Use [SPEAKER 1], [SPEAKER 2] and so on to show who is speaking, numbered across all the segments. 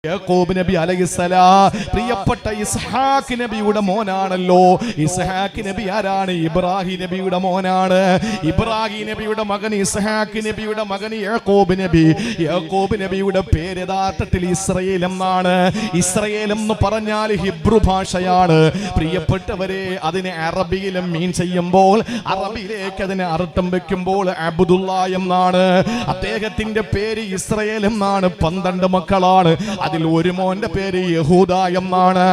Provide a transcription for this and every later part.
[SPEAKER 1] യാക്കൂബ് നബി അലൈഹിസ്സലാം പ്രിയപ്പെട്ട ഇസ്ഹാഖ് നബിയുടെ മോനാണല്ലോ. ഇസ്ഹാഖ് നബി ആരാണ്? ഇബ്രാഹിം നബിയുടെ മോനാണ്. ഇബ്രാഹിം നബിയുടെ മകൻ ഇസ്ഹാഖ് നബിയുടെ മകൻ യാക്കൂബ് നബി. യാക്കൂബ് നബിയുടെ പേര് യഥാർത്ഥത്തിൽ ഇസ്രയേൽ എന്നാണ്. ഇസ്രയേൽ എന്ന് പറഞ്ഞാൽ ഹിബ്രു ഭാഷയാണ്. പ്രിയപ്പെട്ടവരെ, അതിനെ അറബിയിലും മീൻ ചെയ്യുമ്പോൾ അറബിയിലേക്ക് അതിനെ അർത്ഥം വെക്കുമ്പോൾ അബ്ദുള്ള എന്നാണ്. അദ്ദേഹത്തിന്റെ പേര് ഇസ്രയേൽ എന്നാണ്. 12 മക്കളാണ്. അതിൽ ഒരു മോന്റെ പേര് യഹൂദ എന്നാണ്.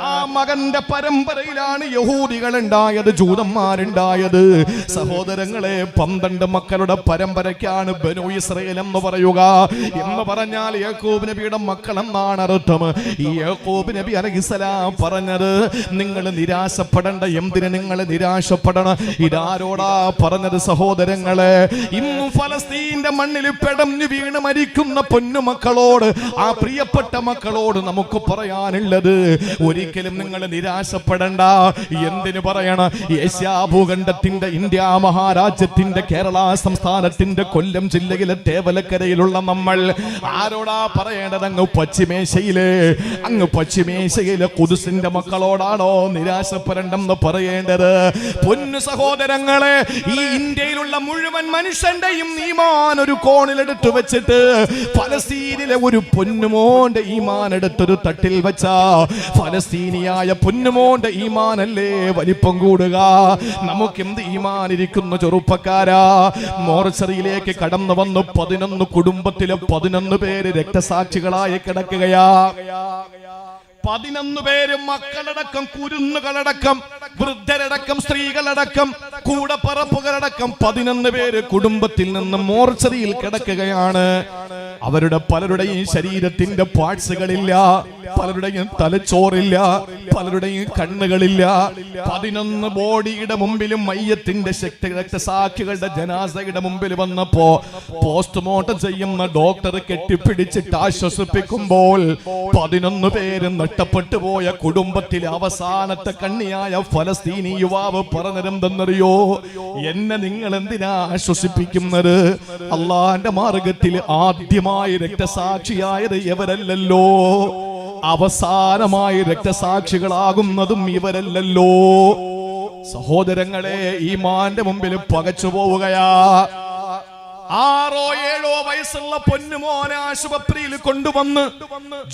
[SPEAKER 1] ആ മകന്റെ പരമ്പരയിലാണ് യഹൂദികൾ ഉണ്ടായത്, ജൂതന്മാരുണ്ടായത്. സഹോദരങ്ങളെ, 12 മക്കളുടെ പരമ്പരയ്ക്കാണ് ബനു ഇസ്രയേൽ എന്ന് പറയുക. എന്ന് പറഞ്ഞാൽ യാക്കൂബ് നബിയുടെ മക്കൾ എന്നാണ് അർത്ഥം. ഈ യാക്കൂബ് നബി അലൈഹിസ്സലാം പറഞ്ഞത്, നിങ്ങൾ നിരാശപ്പെടേണ്ട. എന്തിന് നിങ്ങൾ നിരാശപ്പെടണം? ഇതാരോടാ പറഞ്ഞത്? സഹോദരങ്ങളെ, ഇന്നും ഫലസ്തീന്റെ മണ്ണിൽ പെടഞ്ഞു വീണ് മരിക്കുന്ന പൊന്നുമക്കളോട്, ആ പ്രിയപ്പെട്ട മക്കളോട് നമുക്ക് പറയാനുള്ളത്, ഒരിക്കലും നിങ്ങൾ നിരാശപ്പെടണ്ട. എന്തിനു പറയണം? ഏഷ്യാ ഭൂഖണ്ഡത്തിന്റെ, ഇന്ത്യ മഹാരാജ്യത്തിന്റെ, കേരള സംസ്ഥാനത്തിന്റെ കൊല്ലം ജില്ലയിലെ തേവലക്കരയിലുള്ള നമ്മൾ ആരോടാ പറയേണ്ടത്? അങ്ങ് പശ്ചിമേഷ്യയിലെ ഖുദ്സിന്റെ മക്കളോടാണോ നിരാശപ്പെടേണ്ടെന്ന് പറയേണ്ടത്? പൊന്നു സഹോദരങ്ങളെ, ഈ ഇന്ത്യയിലുള്ള മുഴുവൻ മനുഷ്യന്റെയും ഈമാൻ ഒരു കോണിലെടുത്തു വെച്ചിട്ട് ഫലസ്തീനിലെ ഒരു പൊന്നുമോന്റെ ഈമാൻ എടുത്തൊരു തട്ടിൽ വെച്ച ഫലസ്തീനിയായ പൊന്നുമോന്റെ ഈമാനല്ലേ വലിപ്പം കൂടുക? നമുക്കെന്ത് ഈമാൻ ഇരിക്കുന്നു ചെറുപ്പക്കാരാ? മോർച്ചറിയിലേക്ക് കടന്നു വന്നു 11 കുടുംബത്തിലെ 11 പേര് രക്തസാക്ഷികളായി കിടക്കുകയാ. 11 പേര്, മക്കളടക്കം, കുരുന്നുകളടക്കം, വൃദ്ധരടക്കം, സ്ത്രീകളടക്കം, കൂടപ്പറപ്പുകളടക്കം 11 പേര് കുടുംബത്തിൽ നിന്ന് മോർച്ചറിയിൽ കിടക്കുകയാണ്. അവരുടെ പലരുടെയും ശരീരത്തിന്റെ പാർട്സുകളില്ല, പലരുടെയും തലച്ചോറില്ല, പലരുടെയും കണ്ണുകളില്ല. 11 ബോഡിയുടെ മുമ്പിലും മയ്യത്തിന്റെ രക്തസാക്ഷികളുടെ ജനാസയുടെ മുമ്പിൽ വന്നപ്പോ പോസ്റ്റ്മോർട്ടം ചെയ്യുന്ന ഡോക്ടർ കെട്ടിപ്പിടിച്ചിട്ട് ആശ്വസിപ്പിക്കുമ്പോൾ 11 പേര് നഷ്ടപ്പെട്ടു പോയ കുടുംബത്തിലെ അവസാനത്തെ കണ്ണിയായ ഫലസ്തീനി യുവാവ് പറഞ്ഞതെന്തെന്നറിയോ? എന്നെ നിങ്ങൾ എന്തിനാ ആശ്വസിപ്പിക്കുന്നത്? അള്ളാന്റെ മാർഗത്തിൽ ആദ്യമായി രക്തസാക്ഷിയായത് ഇവരല്ലല്ലോ, അവസാനമായി രക്തസാക്ഷികളാകുന്നതും ഇവരല്ലല്ലോ. സഹോദരങ്ങളെ, ഈമാന്റെ മുമ്പിൽ പകച്ചു പോവുകയാ. 6 or 7 വയസ്സുള്ള പൊന്നുമോനെ ആശുപത്രിയിൽ കൊണ്ടുവന്ന്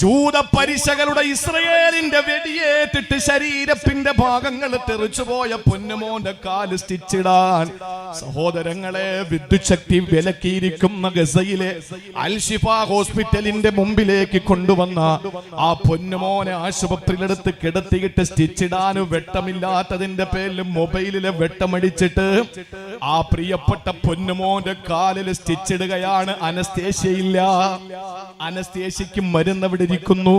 [SPEAKER 1] ജൂത പരിശകളുടെ ഇസ്രയേലിന്റെ വെടിയേറ്റിട്ട് ശരീരത്തിന്റെ ഭാഗങ്ങൾ തെറിച്ചുപോയ പൊന്നുമോന്റെ കാല് സ്റ്റിച്ചിടാൻ സഹോദരങ്ങളെ വിദ്യുച്ഛക്തി വിലക്കിയിരിക്കുന്ന ഗസയിലെ അൽഷിഫ ഹോസ്പിറ്റലിന്റെ മുമ്പിലേക്ക് കൊണ്ടുവന്ന ആ പൊന്നുമോനെ ആശുപത്രിയിലെടുത്ത് കിടത്തിയിട്ട് സ്റ്റിച്ചിടാൻ വെട്ടമില്ലാത്തതിന്റെ പേരിൽ മൊബൈലിലെ വെട്ടമടിച്ചിട്ട് ആ പ്രിയപ്പെട്ട പൊന്നുമോന്റെ കാലിൽ സ്റ്റിച്ചിടുകയാണ്. അനസ്തേഷ്യയില്ല, അനസ്തേഷ്യക്ക് മരുന്ന് അവിടെ ഇരിക്കുന്നു.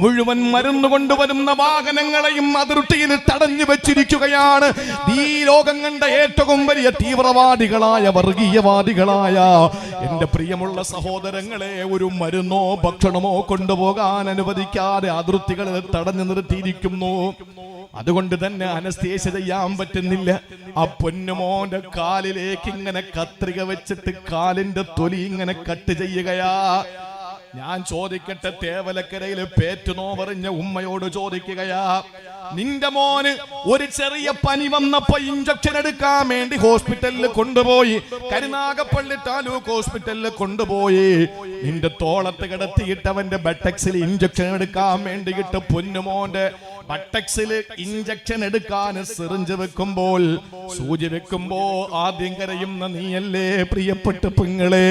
[SPEAKER 1] മുഴുവൻ മരുന്ന് കൊണ്ടുവരുന്ന വാഹനങ്ങളെയും അതിർത്തിയിൽ തടഞ്ഞു വെച്ചിരിക്കുകയാണ്. ഈ ലോകം കണ്ട ഏറ്റവും വലിയ തീവ്രവാദികളായ, വർഗീയവാദികളായ എന്റെ പ്രിയമുള്ള സഹോദരങ്ങളെ, ഒരു മരുന്നോ ഭക്ഷണമോ കൊണ്ടുപോകാൻ അനുവദിക്കാതെ അതിർത്തികളിൽ തടഞ്ഞു നിർത്തിയിരിക്കുന്നു. അതുകൊണ്ട് തന്നെ അനസ്തേഷ്യ ചെയ്യാൻ പറ്റുന്നില്ല. ആ പൊന്നുമോന്റെ കാലിലേക്ക് ഇങ്ങനെ കത്രിക വെച്ചിട്ട് കാലിന്റെ തൊലി ഇങ്ങനെ കട്ട് ചെയ്യുകയാ. ഞാൻ ചോദിക്കട്ടെ, തേവലക്കരയിൽ പേറ്റുനോവറിഞ്ഞ ഉമ്മയോട് ചോദിക്കുകയാ, നിന്റെ മോന് ഒരു ചെറിയ പനി വന്നപ്പോ ഇഞ്ചക്ഷൻ എടുക്കാൻ വേണ്ടി ഹോസ്പിറ്റലിൽ കൊണ്ടുപോയി, കരുനാഗപ്പള്ളി താലൂക്ക് ഹോസ്പിറ്റലിൽ കൊണ്ടുപോയി, നിന്റെ തോളത്ത് കിടത്തിയിട്ട് അവന്റെ ബട്ടക്സിൽ ഇഞ്ചക്ഷൻ എടുക്കാൻ വേണ്ടിയിട്ട് പൊന്നുമോന്റെ ബട്ടക്സിൽ ഇഞ്ചക്ഷൻ എടുക്കാൻ സിറിഞ്ച് വെക്കുമ്പോൾ, സൂചി വെക്കുമ്പോ ആദ്യം കരയുന്ന നീയല്ലേ പ്രിയപ്പെട്ട പെങ്ങളെ?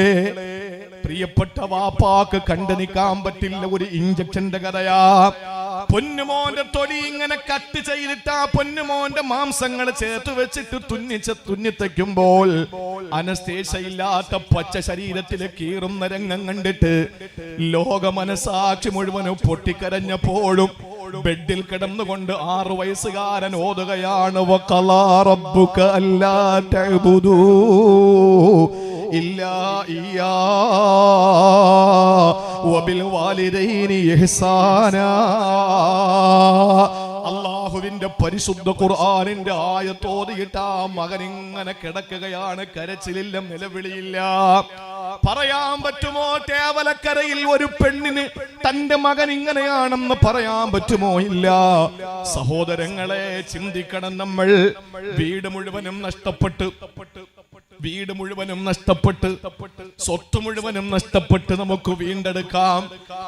[SPEAKER 1] പ്രിയപ്പെട്ട വാപ്പാക്ക് കണ്ടു നിൽക്കാൻ പറ്റില്ല ഒരു ഇഞ്ചക്ഷന്റെ കഥയാ. പൊന്നുമോന്റെ തൊലി ഇങ്ങനെ കട്ട് ചെയ്തിട്ട് ആ പൊന്നുമോന്റെ മാംസങ്ങൾ ചേർത്ത് വെച്ചിട്ട് തുന്നിത്തയ്ക്കുമ്പോൾ അനസ്തേഷ്യ ഇല്ലാത്ത പച്ച ശരീരത്തിലെ കീറുന്ന രംഗം കണ്ടിട്ട് ലോക മനസാക്ഷി മുഴുവനും പൊട്ടിക്കരഞ്ഞപ്പോഴും ബെഡിൽ കിടന്നുകൊണ്ട് 6 വയസ്സുകാരൻ ഓതുകയാണ്, വഖളാ റബ്ബുക അല്ലാ തഅബുദൂ ഇല്ലാ ഇയ്യാ വബിൽ വാലിദൈനി ഇഹ്സാനാ. അല്ലാഹുവിന്റെ പരിശുദ്ധ ഖുർആനിന്റെ ആയത്തോതിയിട്ട് ആ മകൻ ഇങ്ങനെ കിടക്കുകയാണ്. കരച്ചിലില്ല, നിലവിളിയില്ല. പറയാൻ പറ്റുമോ തേവലക്കരയിൽ ഒരു പെണ്ണിന് തന്റെ മകൻ ഇങ്ങനെയാണെന്ന് പറയാൻ പറ്റുമോ? ഇല്ല. സഹോദരങ്ങളെ, ചിന്തിക്കണം. നമ്മൾ വീട് മുഴുവനും നഷ്ടപ്പെട്ട്, സ്വത്ത് മുഴുവനും നഷ്ടപ്പെട്ട് നമുക്ക് വീണ്ടെടുക്കാം.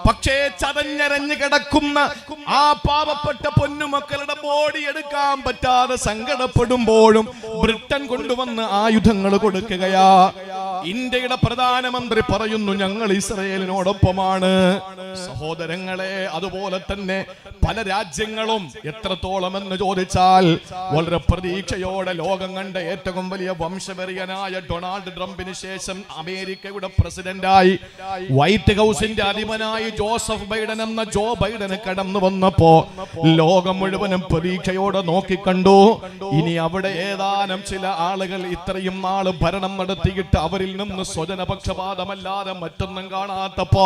[SPEAKER 1] പക്ഷേ ചതഞ്ഞരഞ്ഞ് കിടക്കുന്ന ആ പാവപ്പെട്ട പൊന്നുമക്കളുടെ ബോഡി എടുക്കാൻ പറ്റാതെ സങ്കടപ്പെടുമ്പോഴും ബ്രിട്ടൻ കൊണ്ടുവന്ന് ആയുധങ്ങൾ കൊടുക്കുകയാ. ഇന്ത്യയുടെ പ്രധാനമന്ത്രി പറയുന്നു ഞങ്ങൾ ഇസ്രയേലിനോടൊപ്പമാണ്. സഹോദരങ്ങളെ, അതുപോലെ തന്നെ പല രാജ്യങ്ങളും എത്രത്തോളം എന്ന് ചോദിച്ചാൽ വളരെ പ്രതീക്ഷയോടെ ലോകം കണ്ട ഏറ്റവും വലിയ വംശവെറിയനായ ഡൊണാൾഡ് ട്രംപിന് ശേഷം അമേരിക്കയുടെ പ്രസിഡന്റായി വൈറ്റ് ഹൗസിന്റെ അധിപനായി ജോസഫ് ബൈഡൻ എന്ന ജോ ബൈഡന് കടന്നു വന്നപ്പോ ലോകം മുഴുവനും പ്രതീക്ഷയോടെ നോക്കിക്കണ്ടു. ഇനി അവിടെ ഏതാനും ചില ആളുകൾ ഇത്രയും നാള് ഭരണം നടത്തിയിട്ട് അവരിൽ നിന്ന് സ്വജനപക്ഷപാതമല്ലാതെ മറ്റൊന്നും കാണാത്തപ്പോ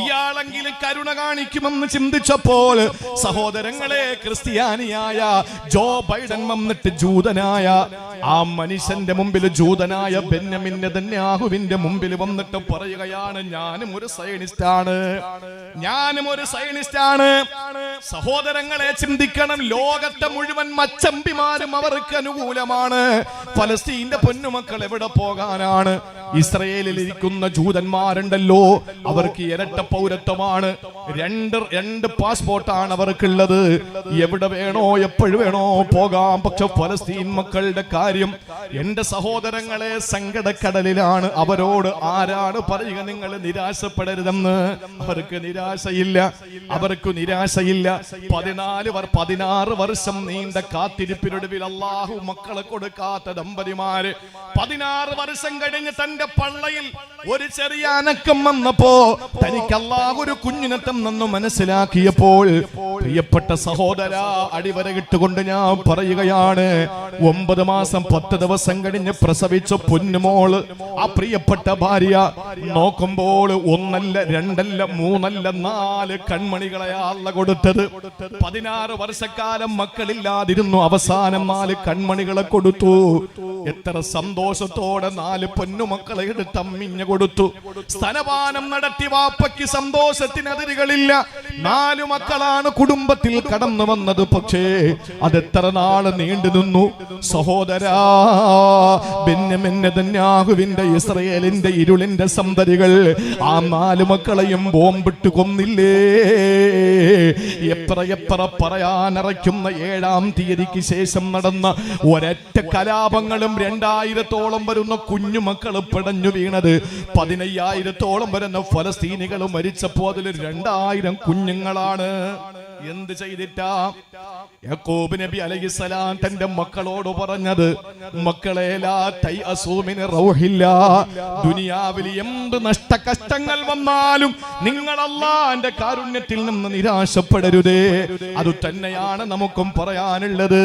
[SPEAKER 1] ഇയാളെങ്കിലും കരുണ കാണിക്കുമെന്ന് ചിന്തിച്ചപ്പോൾ സഹോദരങ്ങളെ, ക്രിസ്ത്യാനിയായ ജോ ബൈഡൻ വന്നിട്ട് ജൂതനായ ആ മനുഷ്യന്റെ മുമ്പിൽ, ജൂതനായ ബെന്യാമിൻ നെതന്യാഹുവിന്റെ മുമ്പിൽ വന്നിട്ട് പറയുകയാണ് ഞാനും ഒരു സയനിസ്റ്റാണ്. സഹോദരങ്ങളെ, ചിന്തിക്കണം. ലോകത്തെ മുഴുവൻ മച്ചമ്പിമാരും അവർക്ക് അനുകൂലമാണ്. ഫലസ്തീന്റെ പൊന്നുമക്കൾ എവിടെ പോകാനാണ്? ഇസ്രയേലിൽ ഇരിക്കുന്ന ജൂതന്മാരുണ്ടല്ലോ, അവർക്ക് ഇരട്ട പൗരത്വമാണ്. രണ്ട് പാസ്പോർട്ടാണ് അവർക്കുള്ളത്. എവിടെ വേണോ എപ്പോഴും വേണോ പോകാം. പക്ഷെ ഫലസ്തീൻ മക്കളുടെ കാര്യം, എന്റെ സഹോദരങ്ങളെ, സങ്കടക്കടലിലാണ്. അവരോട് ആരാണ് പറയുക നിങ്ങൾ നിരാശപ്പെടരുതെന്ന്? അവർക്ക് നിരാശയില്ല. 16 വർഷം നീണ്ട കാത്തിരിപ്പിനൊടുവിൽ അല്ലാഹു മക്കളെ കൊടുക്കാത്ത ദമ്പതിമാര് 16 വർഷം കഴിഞ്ഞ് തന്റെ പള്ളയിൽ ഒരു ചെറിയ അനക്കം വന്നപ്പോ തനിക്ക് അല്ലാഹു ഒരു കുഞ്ഞിനെ തന്നെന്ന് മനസ്സിലാക്കിയപ്പോൾ, പ്രിയപ്പെട്ട സഹോദര, അടിവരയിട്ടുകൊണ്ട് ഞാൻ പറയുകയാണ്, 9 മാസം 10 ദിവസം കഴിഞ്ഞ് പ്രസവിച്ച പൊന്നുമോള്, ആ പ്രിയപ്പെട്ട ഭാര്യ നോക്കുമ്പോൾ 1 അല്ല 2 അല്ല 3 അല്ല 4 കൺമണികളെയാള കൊടുത്തത്. 16 വർഷക്കാലം മക്കളില്ലാതിരുന്നു. അവസാനം 4 കൺമണികളെ കൊടുത്തു. എത്ര സന്തോഷത്തോടെ 4 പൊന്നുമക്കളെ എടുത്ത് അമ്മിഞ്ഞു കൊടുത്തു. സ്തനപാനം നടത്തി. വാപ്പയ്ക്ക് സന്തോഷത്തിനതിരുകളില്ല. 4 മക്കളാണ് കുടുംബത്തിൽ കടന്നു വന്നത്. പക്ഷേ അതെത്ര നാള് നീണ്ടു നിന്നു സഹോദരാ. ബെന്യാമിൻ നെതന്യാഹുവിന്റെ ഇസ്രയേലിന്റെ ഇരുളിന്റെ സന്തതികൾ ആ 4 മക്കളെയും ബോംബിട്ട് കൊന്നില്ലേ? എത്ര പറയാനറയ്ക്കുന്ന 7-ാം തീയതിക്ക് ശേഷം നടന്ന ഒരൊറ്റ കലാപങ്ങളും 2000-ഓളം വരുന്ന കുഞ്ഞുമക്കൾ പിടഞ്ഞു വീണത്, 15,000-ഓളം വരുന്ന ഫലസ്തീനികൾ മരിച്ചപ്പോ അതിൽ 2000 കുഞ്ഞുങ്ങളാണ്. എന്ത് ചെയ്തിട്ടാ യാക്കോബ് നബി അലൈഹിസ്സലാം തന്റെ മക്കളോട് പറഞ്ഞത്? മക്കളെ, ലാ തൈഅസൂ മിൻ റൗഹില്ലാഹ്. ദുനിയാവിൽ എന്ത് നഷ്ടകഷ്ടങ്ങൾ വന്നാലും നിങ്ങൾ അല്ലാഹുവിന്റെ കാരുണ്യത്തിൽ നിന്ന് നിരാശപ്പെടരുതേ. അത് തന്നെയാണ് നമുക്കും പറയാനുള്ളത്.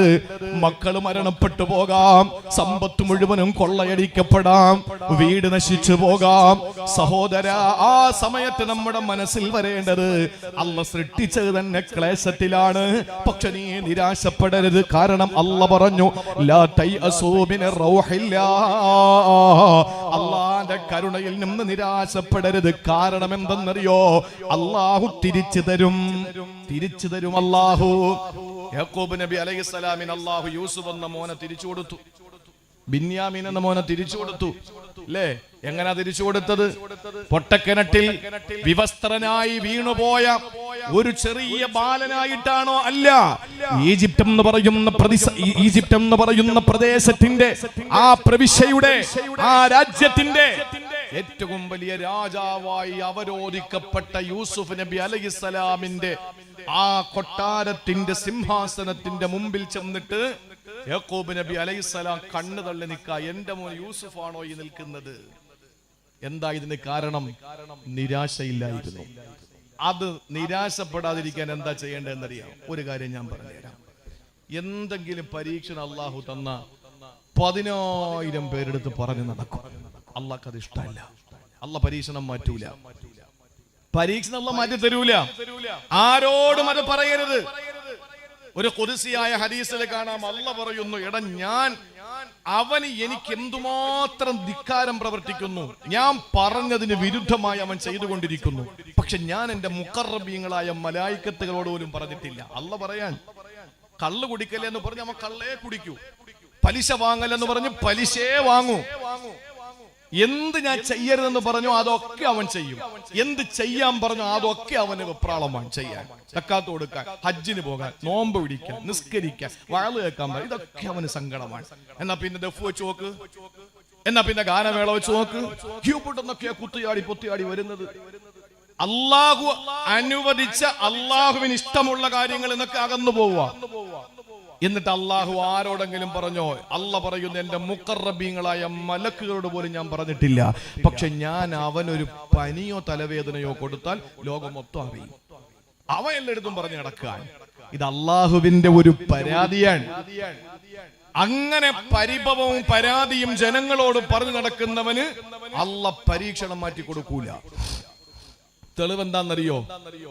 [SPEAKER 1] മക്കൾ മരണപ്പെട്ടു പോകാം, സമ്പത്ത് മുഴുവനും കൊള്ളയടിക്കപ്പെടാം, വീട് നശിച്ചു പോകാം. സഹോദര, ആ സമയത്ത് നമ്മുടെ മനസ്സിൽ വരേണ്ടത് അല്ലാഹ് സൃഷ്ടിച്ചത് തന്നെ ക്ലേശത്തിലാണ്. പക്ഷെ നീ നിരാശപ്പെടരുത്. കാരണം അല്ലാഹ് പറഞ്ഞു, ലാ തൈഅസൂ മിൻ റൗഹില്ലാഹ്. അല്ലാഹുവിന്റെ കരുണയിൽ നിന്ന് നിരാശപ്പെടരുത്. കാരണം എന്തെന്നറിയോ? അല്ലാഹു തിരിച്ചു തരും. അല്ലാഹു യാക്കൂബ് നബി അലൈഹിസ്സലാമിന് അല്ലാഹു യൂസുഫ് എന്ന മോനെ തിരിച്ചു കൊടുത്തു. ബിന്യാമീൻ എന്ന മോനെ തിരിച്ചു കൊടുത്തു. അല്ലേ? എങ്ങനാ തിരിച്ചു കൊടുത്തത്? പൊട്ടക്കിണറ്റിൽ വിവസ്ത്രനായി വീണുപോയ ഒരു ചെറിയ ബാലനായിട്ടാണോ? അല്ല. ഈജിപ്റ്റ് എന്ന് പറയുന്ന പ്രദേശത്തിന്റെ, ആ പ്രവിശ്യയുടെ, ആ രാജ്യത്തിന്റെ ഏറ്റവും വലിയ രാജാവായി അവരോധിക്കപ്പെട്ട യൂസുഫ് നബി അലൈഹിസ്സലാമിന്റെ ആ കൊട്ടാരത്തിന്റെ സിംഹാസനത്തിന്റെ മുമ്പിൽ ചെന്നിട്ട് യാക്കൂബ് നബി അലൈഹിസ്സലാം കണ്ണു തള്ളി നിൽക്കുക. എന്റെ മോൻ യൂസുഫ് ആണോ ഈ നിൽക്കുന്നത്? എന്താ ഇതിന് കാരണം? നിരാശയില്ലായിരുന്നു. അത് നിരാശപ്പെടാതിരിക്കാൻ എന്താ ചെയ്യേണ്ടതെന്നറിയാം? ഒരു കാര്യം ഞാൻ പറഞ്ഞുതരാം. എന്തെങ്കിലും പരീക്ഷണം അള്ളാഹു തന്ന 10,000 പേരെടുത്ത് പറഞ്ഞു നടക്കും. അള്ളാഹ്ക്ക് അത് ഇഷ്ടമല്ല. അള്ളാഹ് പരീക്ഷണം മാറ്റൂല. പരീക്ഷണം അള്ളാഹ് മാറ്റി തരൂല. ആരോടും അത് പറയരുത്. ഒരു ഖുദ്സിയായ ഹദീസിൽ കാണാം, അല്ലാഹ് പറയുന്നു, എടാ ഞാൻ അവന് എനിക്ക് എന്തുമാത്രം ധിക്കാരം പ്രവർത്തിക്കുന്നു, ഞാൻ പറഞ്ഞതിന് വിരുദ്ധമായി അവൻ ചെയ്തുകൊണ്ടിരിക്കുന്നു, പക്ഷെ ഞാൻ എന്റെ മുഖറബീങ്ങളായ മലായിക്കത്തുകളോട് പോലും പറഞ്ഞിട്ടില്ല. അല്ലാഹ് പറയാൻ, കള്ള് കുടിക്കല്ലേ എന്ന് പറഞ്ഞ് അവൻ കള്ളേ കുടിക്കൂ, പലിശ വാങ്ങലെന്ന് പറഞ്ഞ് പലിശയെ വാങ്ങൂ, എന്ത് ഞാൻ ചെയ്യരുതെന്ന് പറഞ്ഞു അതൊക്കെ അവൻ ചെയ്യും, എന്ത് ചെയ്യാൻ പറഞ്ഞു അതൊക്കെ അവന് വെപ്രാളമാണ് ചെയ്യാൻ. സക്കാത്ത് കൊടുക്കാൻ, ഹജ്ജിന് പോകാൻ, നോമ്പ് പിടിക്കാൻ, നിസ്കരിക്കാൻ, വഅള് കേൾക്കാൻ, ഇതൊക്കെ അവന് സങ്കടമാണ്. എന്നാ പിന്നെ ദഫ് വെച്ച് നോക്ക്, എന്നാ പിന്നെ ഗാനമേള വെച്ച് നോക്ക്, ക്യൂപുട്ടെന്നൊക്കെയാ കുത്തിയാടി പൊത്തിയാടി വരുന്നത്. അള്ളാഹു അനുവദിച്ച അള്ളാഹുവിന് ഇഷ്ടമുള്ള കാര്യങ്ങൾ എന്നൊക്കെ അകന്നു പോവുക. എന്നിട്ട് അള്ളാഹു ആരോടെങ്കിലും പറഞ്ഞോ? അള്ളാഹ് പറയുന്നു, എന്റെ മുഖറബീങ്ങളായ മലക്കുകളോട് പോലും ഞാൻ പറഞ്ഞിട്ടില്ല, പക്ഷെ ഞാൻ അവനൊരു പനിയോ തലവേദനയോ കൊടുത്താൽ ലോകം മൊത്തം അറിയും. അവൻ എല്ലായിടത്തും പറഞ്ഞു നടക്കാൻ. ഇത് അള്ളാഹുവിന്റെ ഒരു പരാതിയാണ്. അങ്ങനെ പരിഭവവും പരാതിയും ജനങ്ങളോട് പറഞ്ഞു നടക്കുന്നവന് അള്ളാഹ് പരീക്ഷണം മാറ്റി കൊടുക്കൂല. തെളിവ് എന്താണെന്നറിയോ?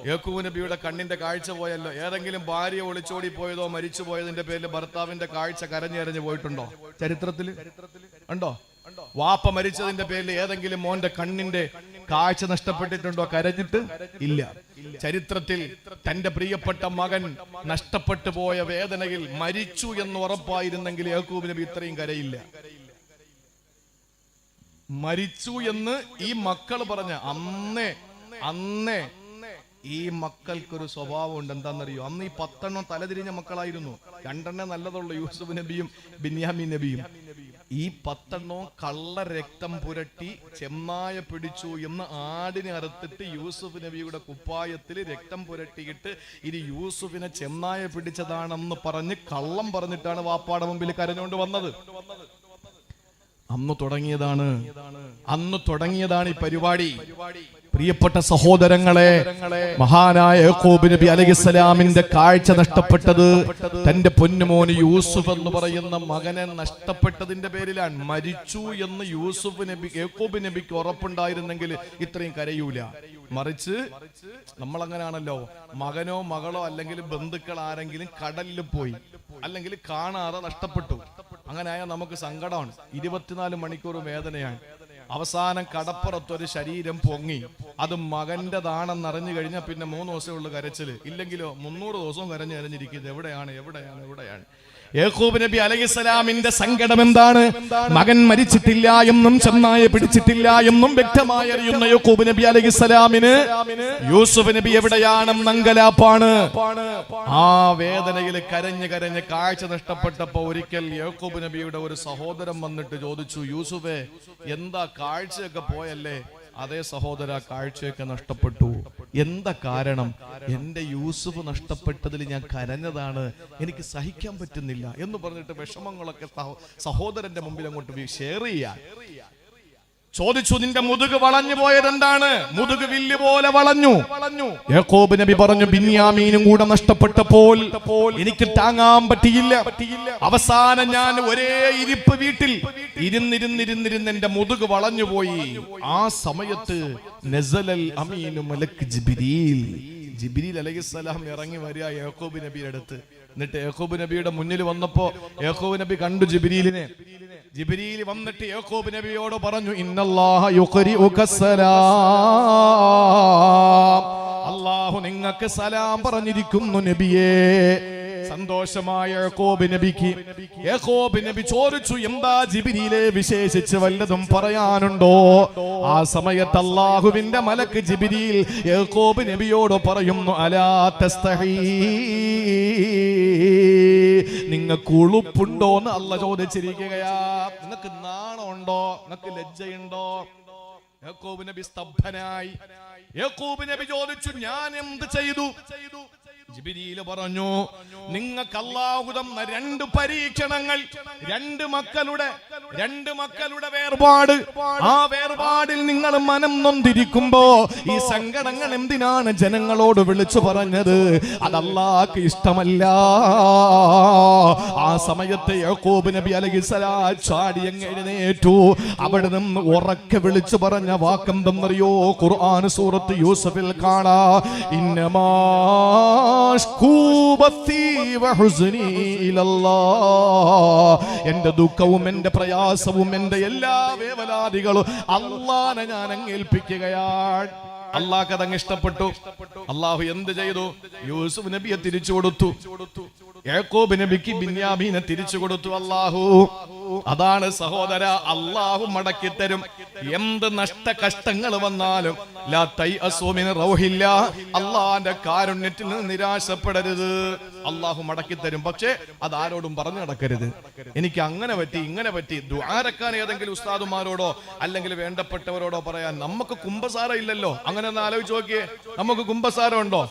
[SPEAKER 1] യാക്കൂബ് നബിയുടെ കണ്ണിന്റെ കാഴ്ച പോയല്ലോ. ഏതെങ്കിലും ഭാര്യ ഒളിച്ചോടി പോയതോ മരിച്ചു പോയതിന്റെ പേരിൽ ഭർത്താവിന്റെ കാഴ്ച കരഞ്ഞെറിഞ്ഞു പോയിട്ടുണ്ടോ? ചരിത്രത്തിൽ ഉണ്ടോ? വാപ്പ മരിച്ചതിന്റെ പേരിൽ ഏതെങ്കിലും മോന്റെ കണ്ണിന്റെ കാഴ്ച നഷ്ടപ്പെട്ടിട്ടുണ്ടോ കരഞ്ഞിട്ട്? ഇല്ല. ചരിത്രത്തിൽ തന്റെ പ്രിയപ്പെട്ട മകൻ നഷ്ടപ്പെട്ടു പോയ വേദനയിൽ മരിച്ചു എന്ന് ഉറപ്പായിരുന്നെങ്കിൽ യാക്കൂബ് നബി ഇത്രയും കരയില്ല. മരിച്ചു എന്ന് ഈ മക്കൾ പറഞ്ഞ അന്നേ ഈ മക്കൾക്കൊരു സ്വഭാവം ഉണ്ട്. എന്താണെന്നറിയോ? അന്ന് ഈ 10 തലതിരിഞ്ഞ മക്കളായിരുന്നു. 2 നല്ലതുള്ളൂ, യൂസുഫ് നബിയും ബിന്യാമീൻ നബിയും. ഈ 10 കള്ള രക്തം പുരട്ടി ചെമ്മായ പിടിച്ചു എന്ന് ആടിനെ അറുത്തിട്ട് യൂസുഫ് നബിയുടെ കുപ്പായത്തിൽ രക്തം പുരട്ടിയിട്ട് ഇത് യൂസുഫിനെ ചെമ്മായ പിടിച്ചതാണെന്ന് പറഞ്ഞ് കള്ളം പറഞ്ഞിട്ടാണ് വാപ്പാടെ മുമ്പിൽ കരഞ്ഞുകൊണ്ട് വന്നത്. അന്ന് തുടങ്ങിയതാണ് ഈ പരിപാടി. പ്രിയപ്പെട്ട സഹോദരങ്ങളെ, മഹാനായ യാക്കൂബ് നബി അലൈഹിസ്സലാമിന്റെ കാഴ്ച നഷ്ടപ്പെട്ടത് തന്റെ പൊന്നുമോന് യൂസുഫ് എന്ന് പറയുന്ന മകനെ നഷ്ടപ്പെട്ടതിന്റെ പേരിലാണ്. മരിച്ചു എന്ന് യാക്കൂബ് നബിക്ക് ഉറപ്പുണ്ടായിരുന്നെങ്കിൽ ഇത്രയും കരയൂല. മറിച്ച് നമ്മളങ്ങനാണല്ലോ, മകനോ മകളോ അല്ലെങ്കിൽ ബന്ധുക്കൾ ആരെങ്കിലും കടലിൽ പോയി അല്ലെങ്കിൽ കാണാതെ നഷ്ടപ്പെട്ടു, അങ്ങനെ ആയാൽ നമുക്ക് സങ്കടമാണ്. 24 മണിക്കൂർ വേദനയാണ്. അവസാനം കടപ്പുറത്തൊരു ശരീരം പൊങ്ങി, അത് മകന്റെതാണെന്നറിഞ്ഞു കഴിഞ്ഞാൽ പിന്നെ 3 ദിവസമുള്ള കരച്ചില്. ഇല്ലെങ്കിലോ 300 ദിവസവും കരഞ്ഞിരിക്കുന്നത് എവിടെയാണ്. യാക്കൂബ് നബി അലൈഹിസ്സലാമിന്റെ സങ്കടം എന്താണ്? മകൻ മരിച്ചിട്ടില്ല എന്നും ചെന്നായ പിടിച്ചിട്ടില്ല എന്നും വ്യക്തമായി അറിയുന്ന യാക്കൂബ് നബി അലൈഹിസ്സലാമിന് യൂസുഫ് നബി എവിടെയാണെന്ന് അങ്കലാപ്പാണ്. ആ വേദനയിൽ കരഞ്ഞ് കാഴ്ച നഷ്ടപ്പെട്ടപ്പോ ഒരിക്കൽ യാക്കൂബ് നബിയുടെ ഒരു സഹോദരൻ വന്നിട്ട് ചോദിച്ചു, യൂസുഫേ, എന്താ കാഴ്ചയൊക്കെ പോയല്ലേ? അതേ സഹോദര, കാഴ്ചയൊക്കെ നഷ്ടപ്പെട്ടു. എന്താ കാരണം? എന്റെ യൂസുഫ് നഷ്ടപ്പെട്ടതിൽ ഞാൻ കരഞ്ഞതാണ്, എനിക്ക് സഹിക്കാൻ പറ്റുന്നില്ല എന്ന് പറഞ്ഞിട്ട് വിഷമങ്ങളൊക്കെ സഹോദരന്റെ മുമ്പിൽ അങ്ങോട്ട് ഷെയർ ചെയ്യാൻ ചോദിച്ചു. നിന്റെ മുതുക് വളഞ്ഞു പോയതെന്താണ്? മുതുക് വില്ല് പോലെ വളഞ്ഞു. യാക്കൂബ് നബി പറഞ്ഞു, ബിന്യാമീനും കൂടെ നഷ്ടപ്പെട്ടപ്പോൾ എനിക്ക് താങ്ങാൻ പറ്റിയില്ല. അവസാനം ഞാൻ ഒരേ ഇരിപ്പ് വീട്ടിൽ ഇരുന്നിരുന്ന് എന്റെ മുതുക് വളഞ്ഞു പോയി. ആ സമയത്ത് നസലൽ അമീനു മലക്ക് ജിബ്രീൽ അലൈഹിസ്സലാം ഇറങ്ങി വരിക യാക്കൂബ് നബിയുടെ അടുത്ത്. എന്നിട്ട് യാക്കൂബ് നബിയുടെ മുന്നിൽ വന്നപ്പോ യാക്കൂബ് നബി കണ്ടു ജിബ്രീലിനെ. ജിബ്രീൽ വന്നിട്ട് യാക്കൂബ് നബിയോട് പറഞ്ഞു, ഇന്നല്ലാഹ യുഖരിഉക സലാം, അല്ലാഹു നിങ്ങൾക്ക് സലാം പറഞ്ഞിരിക്കുന്നു നബിയേ. സന്തോഷമായ യാക്കൂബ് നബി ചോദിച്ചു, എന്താ ജിബ്രീലെ വിശേഷിച്ച് വല്ലതും പറയാനുണ്ടോ? ആ സമയത്ത് അല്ലാഹുവിന്റെ മലക്ക് ജിബ്രീൽ യാക്കൂബ് നബിയോട് പറയുന്നു, അലാ തസ്തഹീ, നിങ്ങൾക്ക് ഉളുപ്പുണ്ടോ എന്ന് അല്ലാഹ് ചോദിച്ചിരിക്കുകയാ. നിങ്ങൾക്ക് നാണമുണ്ടോ? നിങ്ങൾക്ക് ലജ്ജയുണ്ടോ? യാക്കൂബ് നബി സ്തബ്ധനായി. യാക്കൂബ് നബി ചോദിച്ചു, ഞാൻ എന്ത് ചെയ്തു? ജിബ്രീൽ പറഞ്ഞു, നിങ്ങൾക്ക് അല്ലാഹു തന്ന 2 പരീക്ഷണങ്ങൾ, 2 മക്കളുടെ വേർപാട്. ആ വേർപാടിൽ നിങ്ങൾ മനം നൊന്തിരിക്കുമ്പോ ഈ സങ്കടങ്ങൾ എന്തിനാണ് ജനങ്ങളോട് വിളിച്ചു പറഞ്ഞത്? അത് അല്ലാഹുക്ക് ഇഷ്ടമല്ല. ആ സമയത്ത് യാക്കൂബ് നബി അലൈഹിസ്സലാം ചാടി എഴുന്നേറ്റു. അവിടെ നിന്ന് ഉറക്കെ വിളിച്ചു പറഞ്ഞ വാക്കെന്തെന്നറിയോ? ഖുർആൻ സൂറത്ത് യൂസുഫിൽ കാണാ, ഇന്നമാ ബത്തി വഹുസ്നി ഇലല്ലാഹ്. എന്റെ ദുഃഖവും എന്റെ പ്രയാസവും എന്റെ എല്ലാ വേവലാദികളും അല്ലാഹനെ ഞാൻ അങ്ങേൽപ്പിക്കുകയാണ്. അള്ളാഹ് അതങ്ങ് ഇഷ്ടപ്പെട്ടു. അള്ളാഹു എന്ത് ചെയ്തു? യൂസുഫ് നബിയെ തിരിച്ചു കൊടുത്തു. യാക്കോബ് നബിക്ക് ബിന്യാമീനെ തിരിച്ചു കൊടുത്തു അള്ളാഹു. അതാണ് സഹോദര, അള്ളാഹു മടക്കി തരും. എന്ത് നഷ്ട കഷ്ടങ്ങൾ വന്നാലും ലാ തൈഅസൂ മിൻ റൗഹില്ലാ, അള്ളാന്റെ കാരുണ്യത്തിൽ നിന്ന് നിരാശപ്പെടരുത്. അള്ളാഹു മടക്കി തരും. പക്ഷേ അത് ആരോടും പറഞ്ഞു നടക്കരുത്. എനിക്ക് അങ്ങനെ പറ്റി ഇങ്ങനെ പറ്റി ദുആരക്കാൻ ഏതെങ്കിലും ഉസ്താദുമാരോടോ അല്ലെങ്കിൽ വേണ്ടപ്പെട്ടവരോടോ പറയാൻ നമുക്ക് കുമ്പസാര ഇല്ലല്ലോ. അങ്ങനെ ഒന്ന് ആലോചിച്ച് നോക്കിയേ, നമുക്ക് കുമ്പസാരം ഉണ്ടോ?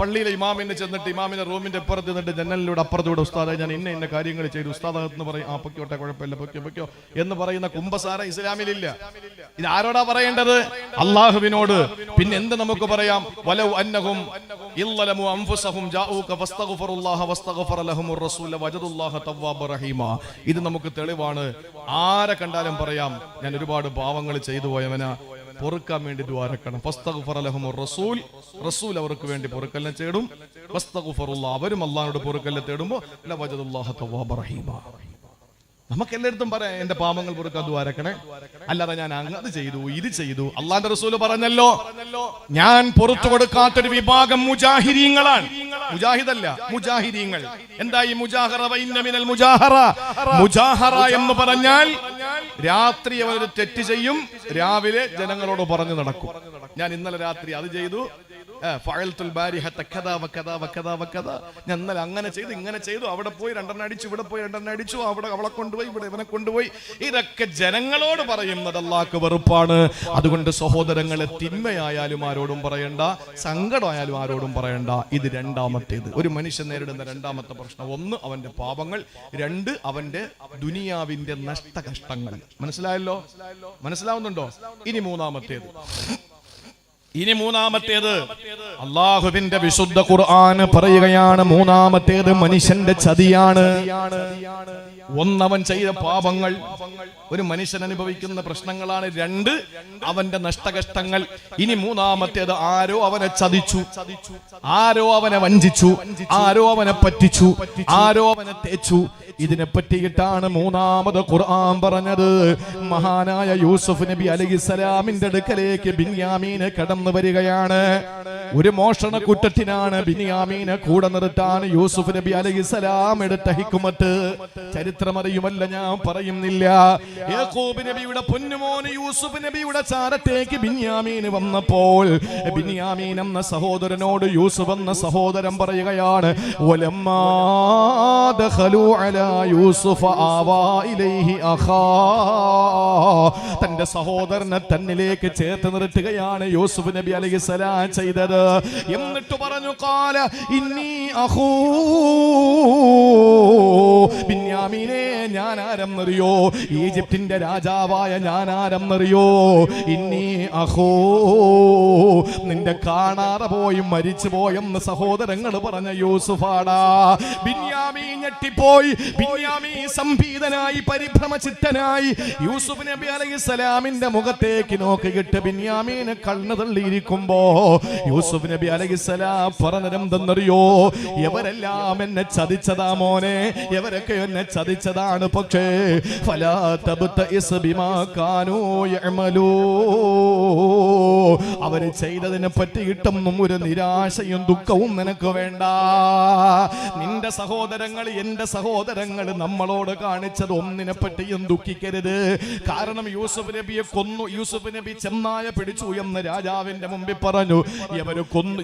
[SPEAKER 1] പള്ളിയിലെ ഇമാമിനെ ചെന്നിട്ട് ഇമാമിന്റെ റൂമിന്റെ അപ്പുറത്ത് നിന്നിട്ട് ജനലിലൂടെ അപ്പുറത്തൂടെ ഉസ്താദെ ഞാൻ ഇന്ന കാര്യങ്ങൾ ചെയ്തു, ഉസ്താദ് എന്ന് പറയും. ആ പൊക്കോട്ടെ, കുഴപ്പമില്ല, പൊക്കോ എന്ന് പറയുന്ന കുമ്പസാര ഇസ്ലാമിലില്ല. ഇത് ആരോടാ പറയേണ്ടത്? അള്ളാഹുവിനോട്. പിന്നെ എന്ത് നമുക്ക് പറയാം? വലൗ അന്നഹും ഇല്ലലമു അൻഫുസഹും ജാഊക വസ്തഗ്ഫറുല്ലാഹ വസ്തഗ്ഫറ ലഹുമുർ റസൂല വജദുല്ലാഹ തവ്വാബർ റഹീമ. ഇത് നമുക്ക് തെളിവാണ്. ആരെ കണ്ടാലും പറയാം, ഞാൻ ഒരുപാട് പാവങ്ങൾ ചെയ്തു പോയവനാ, പൊറുക്കാൻ വേണ്ടി ദുആരക്കണം. ഫസ്തഗ്ഫറ ലഹുമുർ റസൂൽ, റസൂൽ അവർക്ക് വേണ്ടി പൊറുക്കലിനെ തേടും. വസ്തഗ്ഫറുല്ലാഹ്, അവരും അല്ലാഹുവോട് പൊറുക്കലിനെ തേടുമ്പോൾ ലവജദുല്ലാഹ തവ്വാബർ റഹീമ. നമുക്ക് എല്ലായിടത്തും പറയാം എന്റെ പാപങ്ങൾ പൊറുക്കാൻ ദുആരക്കണേ. അല്ലാതെ ഞാൻ അത് ചെയ്തു ഇത് ചെയ്തു. അള്ളാന്റെ റസൂല് പറഞ്ഞല്ലോ, ഞാൻ പുറത്തു കൊടുക്കാത്തൊരു വിഭാഗം മുജാഹിരീങ്ങളാണ്. മുജാഹിദല്ല, മുജാഹിരീങ്ങൾ. എന്താ ഈ മുജാഹറ? വഇന്ന മിനൽ മുജാഹറ. മുജാഹറ എന്ന് പറഞ്ഞാൽ രാത്രി അവരൊരു തെറ്റ് ചെയ്യും, രാവിലെ ജനങ്ങളോട് പറഞ്ഞു നടക്കും. ഞാൻ ഇന്നലെ രാത്രി അത് ചെയ്തു, ഞാൻ ഇന്നലെ അങ്ങനെ ചെയ്തു ഇങ്ങനെ ചെയ്തു, അവിടെ പോയി രണ്ടെണ്ണം അടിച്ചു, ഇവിടെ പോയി രണ്ടെണ്ണം അടിച്ചു, അവിടെ അവളെ കൊണ്ടുപോയി, ഇവിടെ ഇവനെ കൊണ്ടുപോയി. ഇതൊക്കെ ജനങ്ങളോട് പറയുന്നത് അല്ലാഹുവിന് വെറുപ്പാണ്. അതുകൊണ്ട് സഹോദരങ്ങളെ, തിന്മയായാലും ആരോടും പറയണ്ട, സങ്കടമായാലും ആരോടും പറയണ്ട. ഇത് രണ്ടാമത്തേത്. ഒരു മനുഷ്യൻ നേരിടുന്ന രണ്ടാമത്തെ പ്രശ്നം, ഒന്ന് അവന്റെ പാപങ്ങൾ, രണ്ട് അവന്റെ ദുനിയാവിന്റെ നഷ്ടകഷ്ടങ്ങൾ. മനസ്സിലായല്ലോ? മനസ്സിലാവുന്നുണ്ടോ? ഇനി മൂന്നാമത്തേത് അല്ലാഹുവിന്റെ വിശുദ്ധ ഖുർആൻ പറയുകയാണ്. മൂന്നാമത്തേത് മനുഷ്യന്റെ ചതിയാണ്. ഒന്നവൻ ചെയ്ത പാപങ്ങൾ, ഒരു മനുഷ്യൻ അനുഭവിക്കുന്ന പ്രശ്നങ്ങളാണ്. രണ്ട് അവന്റെ നഷ്ടകഷ്ടങ്ങൾ. ഇനി മൂന്നാമത്തേത് ആരോ അവനെ ചതിച്ചു, ആരോ അവനെ വഞ്ചിച്ചു, ആരോ അവനെ പറ്റിച്ചു, ആരോ അവനെ തേച്ചു. ഇതിനെ പറ്റിയിട്ടാണ് മൂന്നാമത് ഖുർആൻ പറഞ്ഞത്. മഹാനായ യൂസുഫ് നബി അലൈഹിസ്സലാമിന്റെ അടുക്കലേക്ക് ബിന്യാമീനെ കടന്നു വരികയാണ്. ഒരു മോഷണ കുറ്റത്തിനാണ് ബിന്യാമീനെ കൂടെ നിർത്താൻ യൂസുഫ് നബി അലൈഹിസ്സലാം എടുത്ത ഹിക്മത്ത് ചരിത്രമറിയുമല്ല, ഞാൻ പറയുന്നില്ല. യാക്കൂബ് നബിയുടെ പൊന്നുമോൻ യൂസുഫ് നബിയുടെ ചാരത്തേക്ക് ബിന്യാമീൻ വന്നപ്പോൾ ബിന്യാമീൻ എന്ന സഹോദരനോട് യൂസുഫ് എന്ന സഹോദരൻ പറയുകയാണ്, വലമ്മാ ദഖലൂ അലാ യൂസുഫ ആവാ ഇലൈഹി അഖാ. തന്റെ സഹോദരനെ തന്നിലേക്ക് ചേർത്ത് നിർത്തുകയാണ് യൂസുഫ് നബി അലൈഹിസ്സലാം ചെയ്തത്. എന്നിട്ട് പറഞ്ഞു, ഖാല ഇന്നി അഖൂ. ബിന്യാമീനെ, ഞാൻ ആരെന്നറിയോ? ഈജിപ്തിന്റെ രാജാവായ ഞാൻ ആരെന്നറിയോ? ഇന്നി അഖൂ, നിന്റെ കാണാതെ പോയി മരിച്ചു പോയെന്ന് സഹോദരങ്ങൾ പറഞ്ഞ യൂസുഫാടാ. ബിന്യാമീൻ ഞെട്ടിപ്പോയി. ബിന്യാമീൻ സംഭീതനായി, പരിഭ്രമചിത്തനായി യൂസുഫ് നബി അലൈഹിസ്സലാമിന്റെ മുഖത്തേക്ക് നോക്കിയിട്ട് ബിന്യാമീനെ കണ്ണു തള്ളിയിരിക്കുമ്പോ യൂസുഫ് നബി അലൈഹിസ്സലാം പറഞ്ഞതെന്തെന്നറിയോ? എവരെല്ലാം എന്നെ ചതിച്ചതാ മോനെ, എവരൊക്കെ എന്നെ ചതിച്ചതാണ്. പക്ഷേ ഫലാ തബ്തഇസ് ബിമാ കാനൂ യഅമലൂ, അവര് ചെയ്തതിനെ പറ്റിയിട്ടൊന്നും ഒരു നിരാശയും ദുഃഖവും നിനക്ക് വേണ്ട. നിന്റെ സഹോദരങ്ങൾ, എന്റെ സഹോദരങ്ങൾ നമ്മളോട് കാണിച്ചത് ഒന്നിനെ പറ്റിയും ദുഃഖിക്കരുത്. കാരണം യൂസുഫ് നബിയെ കൊന്നു. യൂസുഫ് നബി ചെന്നായ പിടിച്ചു എന്ന് രാജാവിന്റെ മുമ്പിൽ പറഞ്ഞു. ഇവര് കൊന്നു,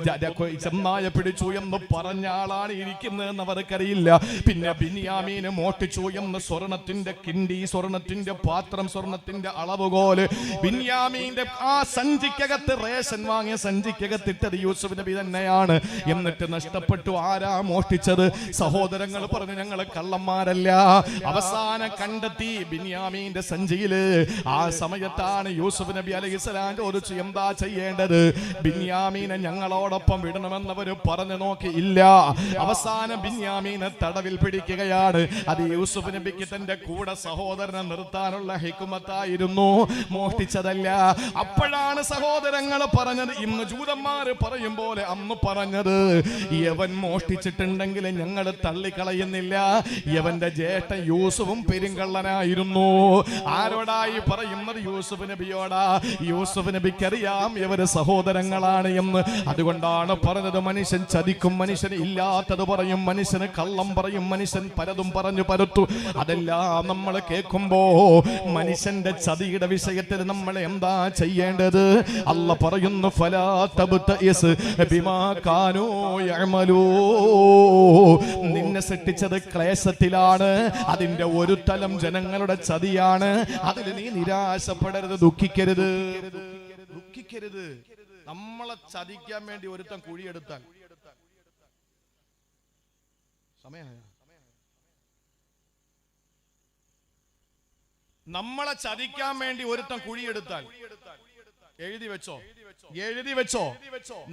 [SPEAKER 1] ചെന്നായ പിടിച്ചു എന്ന് പറഞ്ഞ ആളാണ് ഇരിക്കുന്നതെന്ന് അവർക്കറിയില്ല. പിന്നെ ബിന്യാമീനെ മോഷ്ടിച്ചു എന്ന് സ്വർണത്തിന്റെ കിണ്ടി, സ്വർണത്തിന്റെ പാത്രം, സ്വർണത്തിന്റെ അളവുകോല് ബിന്യാമീന്റെ ആ സഞ്ചിക്കകത്ത്, റേഷൻ വാങ്ങിയ സഞ്ചിക്കകത്തിട്ടത് യൂസുഫ് നബി തന്നെയാണ്. എന്നിട്ട് നഷ്ടപ്പെട്ടു. ആരാ മോഷ്ടിച്ചത്? സഹോദരങ്ങൾ പറഞ്ഞു, ഞങ്ങൾ കള്ളം ജൂതന്മാരല്ല. അവസാനം കണ്ടെത്തി ബിന്യാമീന്റെ സഞ്ചിയില്. ആ സമയത്താണ് യൂസുഫ് നബി അലൈഹിസ്സലാം ചോദിച്ചു, എന്താ ചെയ്യേണ്ടത്? ബിന്യാമീനെ ഞങ്ങളോടൊപ്പം വിടണമെന്നവര് പറഞ്ഞു നോക്കി, ഇല്ല. അവസാനം ബിന്യാമീനെ തടവിൽ പിടിക്കുകയാണ്. അത് യൂസുഫ് നബിക്ക് തന്റെ കൂടെ സഹോദരനെ നിർത്താനുള്ള ഹിക്മത്തായിരുന്നു, മോഷ്ടിച്ചതല്ല. അപ്പോഴാണ് സഹോദരങ്ങൾ പറഞ്ഞത്, ഇന്ന് ജൂതന്മാര് പറയും പോലെ അന്ന് പറഞ്ഞത്, യവൻ മോഷ്ടിച്ചിട്ടുണ്ടെങ്കിൽ ഞങ്ങൾ തള്ളിക്കളയുന്നില്ല. യവന്റെ ജ്യേഷ്ഠൻ യൂസുഫും പെരുങ്കള്ളനായിരുന്നു. ആരോടായി പറയുന്നത്? യൂസുഫ് നബിയോടാ. യൂസുഫ് നബിക്കറിയാം ഇവര് സഹോദരങ്ങളാണ് എന്ന്. അതുകൊണ്ടാണ് പറഞ്ഞത്, മനുഷ്യൻ ചതിക്കും, മനുഷ്യന് ഇല്ലാത്തത് പറയും, മനുഷ്യന് കള്ളം പറയും, മനുഷ്യൻ പലതും പറഞ്ഞു പരത്തു. അതെല്ലാം നമ്മൾ കേൾക്കുമ്പോ മനുഷ്യന്റെ ചതിയുടെ വിഷയത്തിൽ നമ്മൾ എന്താ ചെയ്യേണ്ടത്? അല്ല പറയുന്നു, ഫലാ തബ്തഇസ് ബിമാ കാനൂ യഅമലൂ. നിന്നെ സൃഷ്ടിച്ചത് ക്ലേശത്തിലാണ്, അതിന്റെ ഒരു തലം ജനങ്ങളുടെ ചതിയാണ്. അതിൽ നീ നിരാശപ്പെടരുത്, ദുഃഖിക്കരുത്. നമ്മളെ ചതിക്കാൻ വേണ്ടി ഒരുത്തൻ കുഴിയെടുത്താൽ നമ്മളെ ചതിക്കാൻ വേണ്ടി ഒരുത്തൻ കുഴിയെടുത്താൽ എഴുതി വെച്ചോ,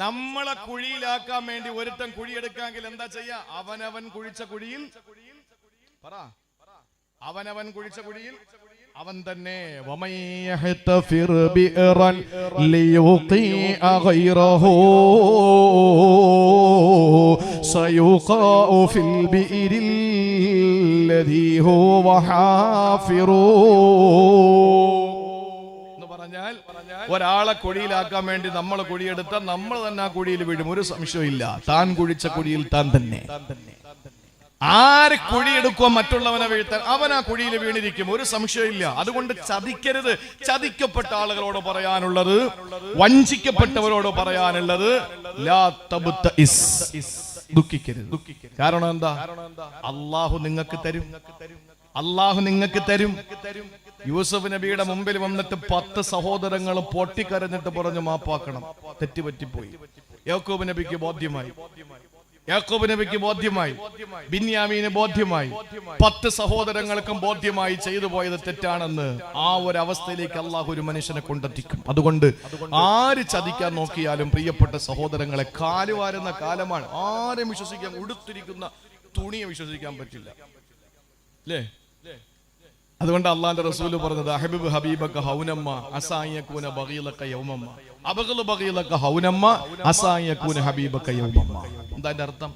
[SPEAKER 1] നമ്മളെ കുഴിയിലാക്കാൻ വേണ്ടി ഒരുത്തൻ കുഴിയെടുക്കാമെങ്കിൽ എന്താ ചെയ്യാ? അവനവൻ കുഴിച്ച കുഴിയിൽ അവൻ തന്നെ. വമയ്യഹ്തഫിർ ബിറൻ ലിയുഖീഅ ഗൈറഹു സയുഖാഉ ഫിൽ ബിഇരിൽ ലദീ ഹുവ ഹാഫിറു. എന്ന് പറഞ്ഞാൽ ഒരാളെ കുഴിയിലാക്കാൻ വേണ്ടി നമ്മൾ കുഴിയെടുത്താൽ നമ്മൾ തന്നെ ആ കുഴിയിൽ വീഴും, ഒരു സംശയമില്ല. താൻ കുഴിച്ച കുഴിയിൽ താൻ തന്നെ. ആര് കുഴിയെടുക്കുക മറ്റുള്ളവനെ വീഴ്ത്താൻ, അവൻ ആ കുഴിയിൽ വീണിരിക്കും, ഒരു സംശയമില്ല. അതുകൊണ്ട് ചതിക്കരുത്. ചതിക്കപ്പെട്ട ആളുകളോട് പറയാനുള്ളത്, വഞ്ചിക്കപ്പെട്ടവരോട് പറയാനുള്ളത്, ലാ തബ്തഇസ്, ദുഃഖിക്കരുത്. കാരണം എന്താ? അല്ലാഹു നിങ്ങൾക്ക് തരും, അല്ലാഹു നിങ്ങൾക്ക് തരും. യൂസുഫ് നബിയുടെ മുമ്പിൽ വന്നിട്ട് 10 സഹോദരങ്ങൾ പൊട്ടിക്കരഞ്ഞിട്ട് പറഞ്ഞു, മാപ്പാക്കണം, തെറ്റുപറ്റിപ്പോയി. യാക്കൂബ് നബിക്ക് ബോധ്യമായി, ബിന്യാമീന് ബോധ്യമായി, 10 സഹോദരങ്ങൾക്കും ബോധ്യമായി ചെയ്തു പോയത് തെറ്റാണെന്ന്. ആ ഒരു അവസ്ഥയിലേക്ക് അള്ളാഹു ഒരു മനുഷ്യനെ കൊണ്ടെത്തിക്കും. അതുകൊണ്ട് ആര് ചതിക്കാൻ നോക്കിയാലും പ്രിയപ്പെട്ട സഹോദരങ്ങളെ, കാലുവാരുന്ന കാലമാണ്. ആരും വിശ്വസിക്കാൻ, ഉടുത്തിരിക്കുന്ന തുണിയെ വിശ്വസിക്കാൻ പറ്റില്ല, അല്ലേ? അതുകൊണ്ട് അള്ളാന്റെ റസൂല് പറഞ്ഞത്, അഹബിബ് ഹബീബക ഹൗനമ്മ അസായകൂന ബഗീലക യൗമമ്മ അബഗൽ ബഗീലക ഹൗനമ്മ അസായകൂന ഹബീബക യൗമമ്മ. എന്താ അതിന്റെ അർത്ഥം?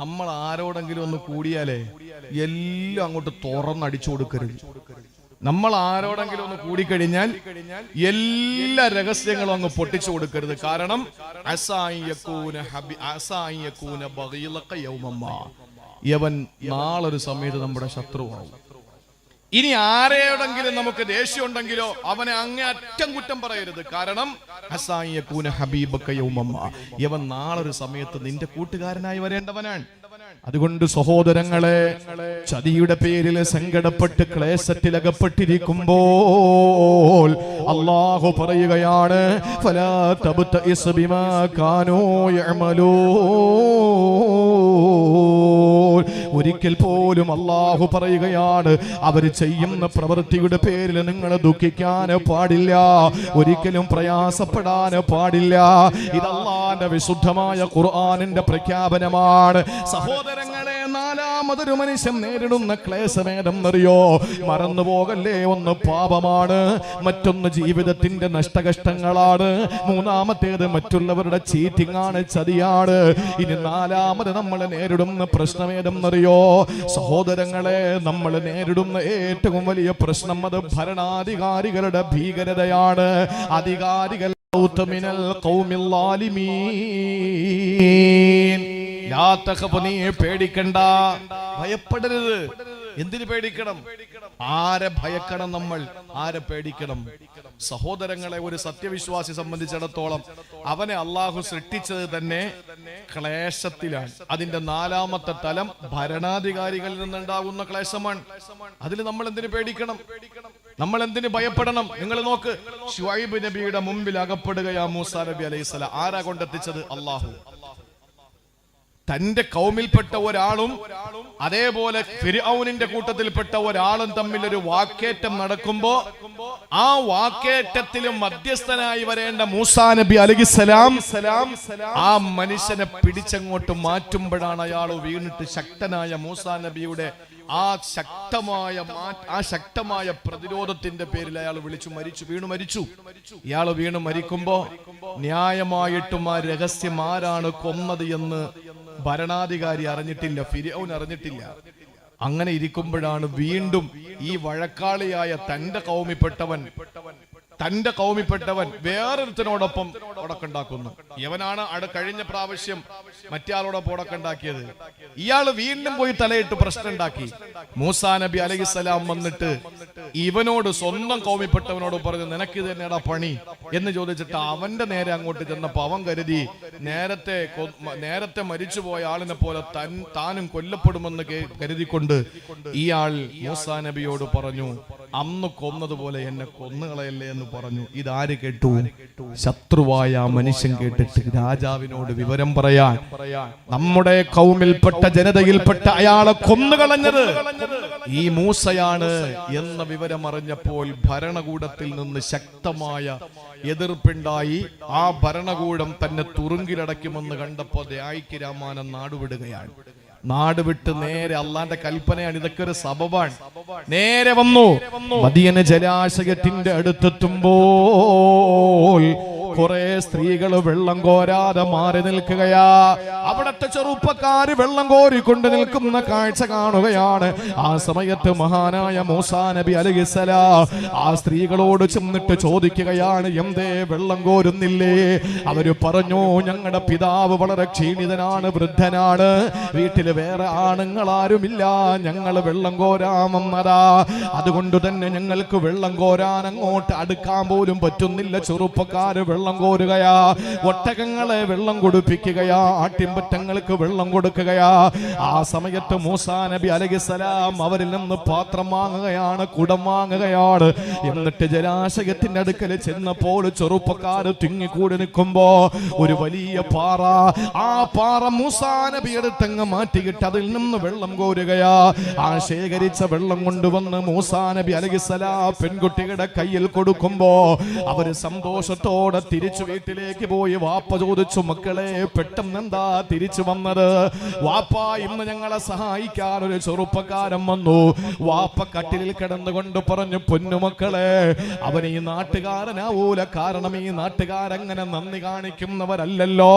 [SPEAKER 1] നമ്മൾ ആരോടെങ്കിലും ഒന്ന് കൂടിയാലേ എല്ലാം അങ്ങോട്ട് തുറന്നടിച്ചു കൊടുക്കരുത്. നമ്മൾ ആരോടെങ്കിലും ഒന്ന് കൂടിക്കഴിഞ്ഞാൽ എല്ലാ രഹസ്യങ്ങളും അങ്ങ് പൊട്ടിച്ചു കൊടുക്കരുത്. കാരണം അസായകൂന ബഗീലക യൗമമ്മ, യവൻ നാളൊരു സമയത്ത് നമ്മുടെ ശത്രുവാകും. ഇനി ആരെയോടെങ്കിലും നമുക്ക് ദേഷ്യം ഉണ്ടെങ്കിലോ അവനെ അങ്ങേ അറ്റം കുറ്റം പറയരുത്. കാരണം യവൻ നാളൊരു സമയത്ത് നിന്റെ കൂട്ടുകാരനായി വരേണ്ടവനാണ്. അതുകൊണ്ട് സഹോദരങ്ങളെ, ചതിയുടെ പേരിൽ സങ്കടപ്പെട്ട് ക്ലേശത്തിലകപ്പെട്ടിരിക്കുമ്പോൾ അല്ലാഹു പറയുകയാണ്, ഫലാ തബ്തഇസ് ബിമാ കാനൂ യഅമലൂൻ. ഒരിക്കൽ പോലും അല്ലാഹു പറയുകയാണ്, അവർ ചെയ്യുന്ന പ്രവൃത്തിയുടെ പേരിൽ നിങ്ങൾ ദുഃഖിക്കാൻ പാടില്ല, ഒരിക്കലും പ്രയാസപ്പെടാൻ പാടില്ല. ഇത് അല്ലാഹുവിന്റെ വിശുദ്ധമായ ഖുർആനിന്റെ പ്രഖ്യാപനമാണ്. സഹോദരങ്ങളെ, നാലാമതൊരു മനുഷ്യൻ നേരിടുന്ന ക്ലേശമേതെന്നറിയോ? മറന്നുപോകല്ലേ, ഒന്ന് പാപമാണ്, മറ്റൊന്ന് ജീവിതത്തിന്റെ നഷ്ടകഷ്ടങ്ങളാണ്, മൂന്നാമത്തേത് മറ്റുള്ളവരുടെ ചീറ്റിംഗ് ആണ്, ചതിയാണ്. ഇനി നാലാമത് നമ്മൾ നേരിടുന്ന പ്രശ്നമേതെന്നറിയോ? സഹോദരങ്ങളെ, നമ്മൾ നേരിടുന്ന ഏറ്റവും വലിയ പ്രശ്നം അത് ഭരണാധികാരികളുടെ ഭീകരതയാണ്. അധികാരികൾ മിനൽ ഖൗമിൽ ളാലിമീൻ. നീ പേടിക്കണ്ട, ഭയപ്പെടരുത്. എന്തിനു പേടിക്കണം? ആരെ ഭയക്കണം? നമ്മൾ ആരെ പേടിക്കണം? സഹോദരങ്ങളെ, ഒരു സത്യവിശ്വാസി സംബന്ധിച്ചിടത്തോളം അവനെ അള്ളാഹു സൃഷ്ടിച്ചത് തന്നെ ക്ലേശത്തിലാണ്. അതിന്റെ നാലാമത്തെ തലം ഭരണാധികാരികളിൽ നിന്നുണ്ടാകുന്ന ക്ലേശമാണ്. അതിൽ നമ്മൾ എന്തിനു പേടിക്കണം? നമ്മൾ എന്തിനു ഭയപ്പെടണം? നിങ്ങൾ നോക്ക്, ശുഐബ് നബിയുടെ മുമ്പിൽ അകപ്പെടുകയാ മൂസാ നബി അലൈഹിസ്സലാം. ആരാ കൊണ്ടെത്തിച്ചത്? അള്ളാഹു. തന്റെ കൗമിൽപ്പെട്ട ഒരാളും അതേപോലെ ഫിർഔനിന്റെ കൂട്ടത്തിൽപ്പെട്ട ഒരാളും തമ്മിൽ ഒരു വാക്കേറ്റം നടക്കുമ്പോ ആ വാക്കേറ്റത്തിലും മധ്യസ്ഥനായി വരേണ്ട മൂസാ നബി അലൈഹിസ്സലാം ആ മനുഷ്യനെ പിടിച്ചങ്ങോട്ട് മാറ്റുമ്പോഴാണ് അയാൾ വീണിട്ട് ശക്തനായ മൂസാ നബിയുടെ ആ ശക്തമായ പ്രതിരോധത്തിന്റെ പേരിൽ അയാൾ വീണു മരിച്ചു. ഇയാൾ വീണു മരിക്കുമ്പോ ന്യായമായിട്ടും ആ രഹസ്യം ആരാണ് കൊന്നത് എന്ന് ഭരണാധികാരി അറിഞ്ഞിട്ടില്ല, ഫിർഔൻ അറിഞ്ഞിട്ടില്ല. അങ്ങനെ ഇരിക്കുമ്പോഴാണ് വീണ്ടും ഈ വഴക്കാളിയായ തന്റെ കൗമിപ്പെട്ടവൻ വേറൊരുത്തനോടൊപ്പം ഉടക്കുണ്ടാക്കുന്നു. ഇവനാണ് കഴിഞ്ഞ പ്രാവശ്യം മറ്റേയാളോടൊപ്പം ഉടക്കുണ്ടാക്കിയത്. ഇയാള് വീണ്ടും പോയി തലയിട്ട് പ്രശ്നം ഉണ്ടാക്കി. മൂസാ നബി അലൈഹിസ്സലാം വന്നിട്ട് ഇവനോട്, സ്വന്തം കൗമിപ്പെട്ടവനോട് പറഞ്ഞു, നിനക്ക് ഇത് തന്നെയാടാ പണി എന്ന് ചോദിച്ചിട്ട് അവന്റെ നേരെ അങ്ങോട്ട് ചെന്നപ്പോ അവൻ കരുതി നേരത്തെ മരിച്ചുപോയ ആളിനെ പോലെ താനും കൊല്ലപ്പെടുമെന്ന് കരുതിക്കൊണ്ട് ഇയാൾ മൂസാ നബിയോട് പറഞ്ഞു, അന്ന് കൊന്നതുപോലെ എന്നെ കൊന്നുകളയല്ലേ എന്ന് പറഞ്ഞു. ഇതാര് കേട്ടു? ശത്രുവായ മനുഷ്യൻ കേട്ടിട്ട് രാജാവിനോട് വിവരം പറയാൻ, നമ്മുടെ കൗമിൽപ്പെട്ട ജനതയിൽപ്പെട്ട അയാളെ കൊന്നുകളഞ്ഞത് ഈ മൂസയാണ് എന്ന വിവരം അറിഞ്ഞപ്പോൾ ഭരണകൂടത്തിൽ നിന്ന് ശക്തമായ എതിർപ്പുണ്ടായി. ആ ഭരണകൂടം തന്നെ തുറുങ്കിലടയ്ക്കുമെന്ന് കണ്ടപ്പോൾ ദയായിക്ക് രാമാനം നാടുവിടുകയാണ്. നാട് വിട്ട് നേരെ, അള്ളാന്റെ കൽപ്പനയാണ്, ഇതൊക്കെ ഒരു സബബാണ്, നേരെ വന്നു മദിയന ജലാശയത്തിന്റെ അടുത്തെത്തുമ്പോൾ കുറെ സ്ത്രീകൾ വെള്ളം കോരാതെ മാറി നിൽക്കുകയാ. അവിടത്തെ ചെറുപ്പക്കാര് വെള്ളം കോരിക്കൊണ്ട് നിൽക്കുന്ന കാഴ്ച കാണുകയാണ്. ആ സമയത്ത് മഹാനായ മൂസാ നബി അലൈഹിസ്സലാം ആ സ്ത്രീകളോട് ചെന്നിട്ട് ചോദിക്കുകയാണ്, എന്തേ വെള്ളം കോരുന്നില്ലേ? അവര് പറഞ്ഞു, ഞങ്ങളുടെ പിതാവ് വളരെ ക്ഷീണിതനാണ്, വൃദ്ധനാണ്, വീട്ടിൽ വേറെ ആണുങ്ങൾ ആരുമില്ല, ഞങ്ങൾ വെള്ളം കോരാമെന്നതാ, അതുകൊണ്ട് തന്നെ ഞങ്ങൾക്ക് വെള്ളം കോരാൻ അങ്ങോട്ട് അടുക്കാൻ പോലും പറ്റുന്നില്ല. ചെറുപ്പക്കാര് വെള്ളം കോരുകയാ, ഒട്ടകങ്ങളെ വെള്ളം കൊടുപ്പിക്കുകയാ, ആട്ടിൻപറ്റങ്ങൾക്ക് വെള്ളം കൊടുക്കുകയാ. ആ സമയത്ത് മൂസാ നബി അലൈഹിസ്സലാം അവരിൽ നിന്ന് പാത്രം വാങ്ങുകയാണ്, കുടം വാങ്ങുകയാണ്. എന്നിട്ട് ജലാശയത്തിന്റെ അടുക്കൽ ചെന്നപ്പോൾ ചെറുപ്പക്കാർ തിങ്ങിക്കൂടി നിൽക്കുമ്പോ ഒരു വലിയ പാറ, ആ പാറ മൂസാ നബി എടുത്തങ്ങ് മാറ്റിയിട്ട് അതിൽ നിന്ന് വെള്ളം കോരുകയാ. ആ ശേഖരിച്ച വെള്ളം കൊണ്ടുവന്ന് മൂസാ നബി അലൈഹിസ്സലാം പെൺകുട്ടികളുടെ കയ്യിൽ കൊടുക്കുമ്പോ അവര് സന്തോഷത്തോടെ തിരിച്ചു വീട്ടിലേക്ക് പോയി. വാപ്പ ചോദിച്ചു, മക്കളെ പെട്ടെന്ന് എന്താ തിരിച്ചു വന്നത്? വാപ്പ, ഇന്ന് ഞങ്ങളെ സഹായിക്കാൻ ഒരു ചെറുപ്പക്കാരൻ വന്നു. വാപ്പ കട്ടിലിൽ കിടന്നുകൊണ്ട് പറഞ്ഞു, പൊന്നുമക്കളെ, അവൻ ഈ നാട്ടുകാരനാവൂല, കാരണം ഈ നാട്ടുകാരങ്ങനെ നന്ദി കാണിക്കുന്നവരല്ലല്ലോ,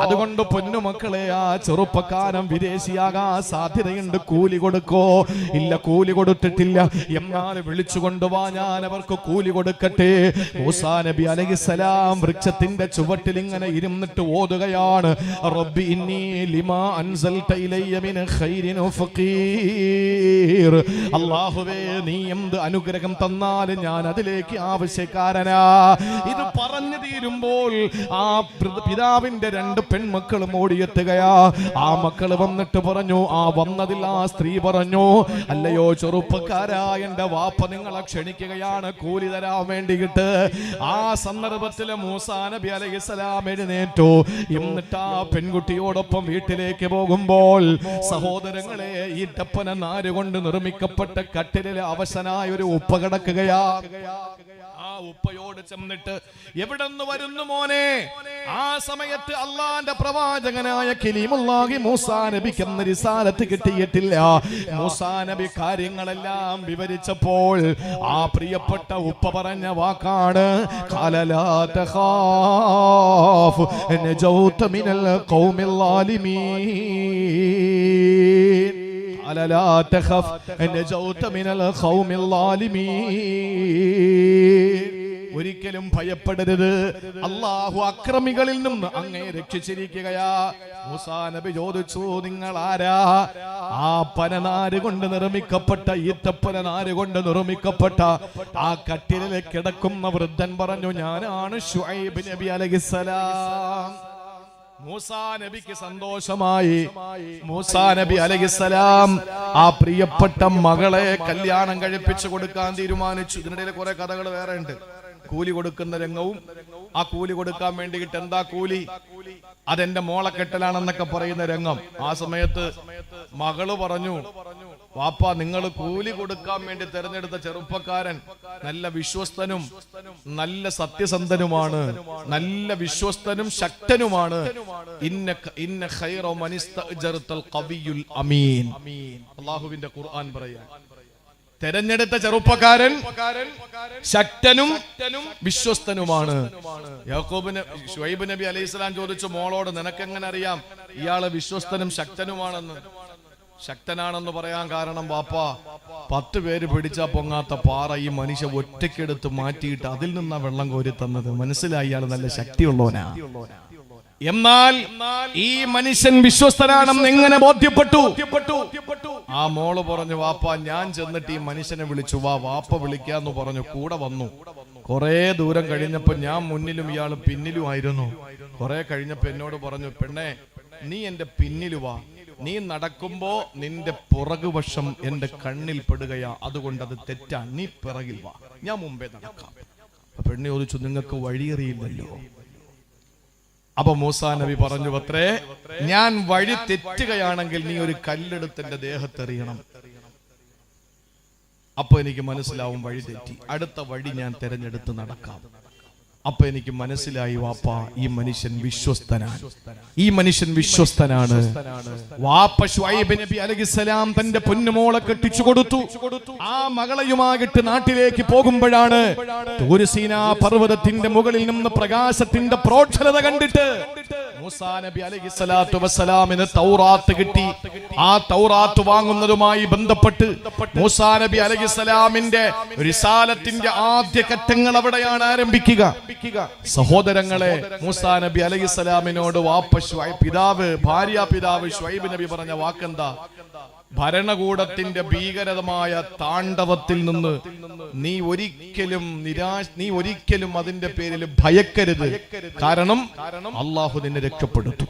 [SPEAKER 1] അതുകൊണ്ട് പൊന്നുമക്കളെ, ആ ചെറുപ്പക്കാരൻ വിദേശിയാകാൻ സാധ്യതയുണ്ട്, കൂലി കൊടുക്കോ? ഇല്ല, കൂലി കൊടുത്തിട്ടില്ല, എന്നാൽ വിളിച്ചു കൊണ്ടുവാ, ഞാൻ അവർക്ക് കൂലി കൊടുക്കട്ടെ. മൂസാ നബി അലൈഹിസ്സലാം വൃക്ഷത്തിന്റെ ചുവട്ടിൽ ഇങ്ങനെ ഇരുന്നിട്ട് ഓതുകയാണ്, റബ്ബി ഇന്നി ലിമാ അൻസൽത ഇലയ്യ മിൻ ഖൈരിൻ ഫഖീർ. അല്ലാഹുവേ, നീ എന്ത് അനുഗ്രഹം തന്നാലും ഞാൻ അതിലേക്ക് ആവശ്യക്കാരനാ. ഇത് പറഞ്ഞു തീരുമ്പോൾ ആ പിതാവിന്റെ രണ്ട് പെൺമക്കളും ഓടിയെത്തുകയാ. ആ മക്കൾ വന്നിട്ട് പറഞ്ഞു, ആ വന്നതിൽ ആ സ്ത്രീ പറഞ്ഞു, അല്ലയോ ചെറുപ്പക്കാരാ, എന്റെ വാപ്പ നിങ്ങളെ ക്ഷണിക്കുകയാണ് കൂലി തരാൻ വേണ്ടിയിട്ട്. ആ സന്ദർഭത്തിൽ മൂസാ നബി അലൈഹിസ്സലാം എഴുന്നേറ്റു. എന്നിട്ട് ആ പെൺകുട്ടിയോടൊപ്പം വീട്ടിലേക്ക് പോകുമ്പോൾ, സഹോദരങ്ങളെ, ഈ ഈത്തപ്പന നാര് കൊണ്ട് നിർമ്മിക്കപ്പെട്ട കട്ടിലിലെ അവശനായ ഒരു ഉപ്പ കിടക്കുകയാ. ആ ഉപ്പയോട് ചെന്നിട്ട്, എവിടെ നിന്ന് വരുന്നു മോനെ? ആ സമയത്ത് അള്ളാന്റെ പ്രവാചകനായ കലീമുല്ലാഹി മൂസാ നബിക്ക് അന്ന് റിസാലത്ത് കിട്ടിയിട്ടില്ല. മൂസാ നബി കാര്യങ്ങളെല്ലാം വിവരിച്ചപ്പോൾ ആ പ്രിയപ്പെട്ട ഉപ്പ പറഞ്ഞ വാക്കാണ്, ഖാലലാ തഖാഫ് നജൗത മിനൽ ഖൗമിൽ ളാലിമീൻ. ലാ തഖഫ് നജൗത മിനൽ ഖൗമിൽ ളാലിമീൻ. ഒരിക്കലും ഭയപ്പെടരുത്, അല്ലാഹു അക്രമികളിൽ നിന്ന് അങ്ങേ രക്ഷിച്ചിരിക്കുകയാ. മൂസാ നബി ചോദിച്ചു, നിങ്ങൾ ആരാ? ആ പനനാര് കൊണ്ട് നിർമ്മിക്കപ്പെട്ട, ഈത്തപ്പന നാര് കൊണ്ട് നിർമ്മിക്കപ്പെട്ട ആ കട്ടിലിൽ കിടക്കുന്ന വൃദ്ധൻ പറഞ്ഞു, ഞാനാണ് ശുഐബ് നബി അലൈഹിസ്സലാം. മൂസാ നബിക്ക് സന്തോഷമായി. മൂസാ നബി അലൈഹിസ്സലാം ആ പ്രിയപ്പെട്ട മകളെ കല്യാണം കഴിപ്പിച്ചു കൊടുക്കാൻ തീരുമാനിച്ചു. ഇതിനിടയിൽ കുറെ കഥകൾ വേറെ ഉണ്ട്. കൂലി കൊടുക്കുന്ന രംഗവും ആ കൂലി കൊടുക്കാൻ വേണ്ടിയിട്ട് എന്താ കൂലി? അതെന്റെ മോളെ കെട്ടലാണെന്നൊക്കെ പറയുന്ന രംഗം. ആ സമയത്ത് മകള് പറഞ്ഞു, വാപ്പ നിങ്ങൾ കൂലി കൊടുക്കാൻ വേണ്ടി തെരഞ്ഞെടുത്ത ചെറുപ്പക്കാരൻ നല്ല വിശ്വസ്തനും നല്ല സത്യസന്ധനുമാണ്, നല്ല വിശ്വസ്തനും ശക്തനുമാണ്. ഇന്ന ഖൈറ മൻ ഇസ്തഅജർതൽ ഖവിയുൽ അമീൻ. അല്ലാഹുവിന്റെ ഖുർആൻ പറയാ, തെരഞ്ഞെടുത്ത ചെറുപ്പക്കാരൻ ശക്തനും വിശ്വസ്തനുമാണ്. ശുഐബ് നബി അലൈഹിസ്സലാം ചോദിച്ചു, മോളോട് നിനക്കെങ്ങനെ അറിയാം ഇയാള് വിശ്വസ്തനും ശക്തനുമാണെന്ന്? ശക്തനാണെന്ന് പറയാൻ കാരണം വാപ്പാ 10 പേര് പിടിച്ചാ പൊങ്ങാത്ത പാറ ഈ മനുഷ്യ ഒറ്റയ്ക്കെടുത്ത് മാറ്റിയിട്ട് അതിൽ നിന്നാ വെള്ളം കോരി തന്നത്. മനസ്സിലായി ഇയാൾ നല്ല ശക്തിയുള്ളവനാ. എന്നാൽ ഈ മനുഷ്യൻ വിശ്വസ്തനാണെന്ന് എങ്ങനെ ബോധ്യപ്പെട്ടു? ആ മോള് പറഞ്ഞു, വാപ്പ ഞാൻ ചെന്നിട്ട് ഈ മനുഷ്യനെ വിളിച്ചു, വാപ്പ വിളിക്കാന്ന് പറഞ്ഞു. കൂടെ വന്നു. കുറെ ദൂരം കഴിഞ്ഞപ്പോ ഞാൻ മുന്നിലും ഇയാൾ പിന്നിലും ആയിരുന്നു. കുറെ കഴിഞ്ഞപ്പോ എന്നോട് പറഞ്ഞു, പെണ്ണെ നീ എന്റെ പിന്നിലു വാ, നീ നടക്കുമ്പോ നിന്റെ പുറകുവശം എന്റെ കണ്ണിൽ പെടുകയാ, അതുകൊണ്ട് അത് തെറ്റാണ്, നീ പിറകിൽ വാ, ഞാൻ മുമ്പേ നടക്കാം. പെണ്ണെ ചോദിച്ചു, നിങ്ങൾക്ക് വഴിയറിയില്ലല്ലോ? അപ്പൊ മൂസാ നബി പറഞ്ഞു, അത്രേ ഞാൻ വഴി തെറ്റുകയാണെങ്കിൽ നീ ഒരു കല്ലെടുത്ത് എന്റെ ദേഹത്തെറിയണം, അപ്പൊ എനിക്ക് മനസ്സിലാവും വഴി തെറ്റി, അടുത്ത വഴി ഞാൻ തെരഞ്ഞെടുത്ത് നടക്കാം. അപ്പൊ എനിക്ക് മനസ്സിലായി വാപ്പ ഈ മനുഷ്യൻ വിശ്വസ്തനാണ്, ഈ മനുഷ്യൻ വിശ്വസ്തനാണ്. വാപ്പ ശുഐബ് നബി അലൈഹിസ്സലാം തന്റെ പൊന്നുമോളെ കെട്ടിച്ചു കൊടുത്തു. ആ മകളയുമായിട്ട് നാട്ടിലേക്ക് പോകുമ്പോഴാണ് തൂർ സീനാ പർവ്വതത്തിന്റെ മുകളിൽ നിന്ന് പ്രകാശത്തിന്റെ പ്രോജ്വലത കണ്ടിട്ട് മൂസാ നബി അലൈഹിസ്സലാത്തു വസ്സലാമിന് തൗറാത്ത് കിട്ടി. ആ തൗറാത്ത് വാങ്ങുന്നതുമായി ബന്ധപ്പെട്ട് മൂസാ നബി അലൈഹിസ്സലാമിന്റെ റിസാലത്തിന്റെ ആദ്യ ഘട്ടങ്ങൾ അവിടെയാണ് ആരംഭിക്കുക. സഹോദരങ്ങളെ, മൂസാ നബി അലൈഹിസ്സലാമിനോട് വാപ്പ ഭാര്യാപിതാവ് ശുഐബ് നബി പറഞ്ഞ വാക്കെന്താ? ഭരണകൂടത്തിന്റെ ഭീകരമായ താണ്ഡവത്തിൽ നിന്ന് നീ ഒരിക്കലും അതിന്റെ പേരിൽ ഭയക്കരുത്, കാരണം അള്ളാഹു നിന്നെ രക്ഷപ്പെടുത്തും.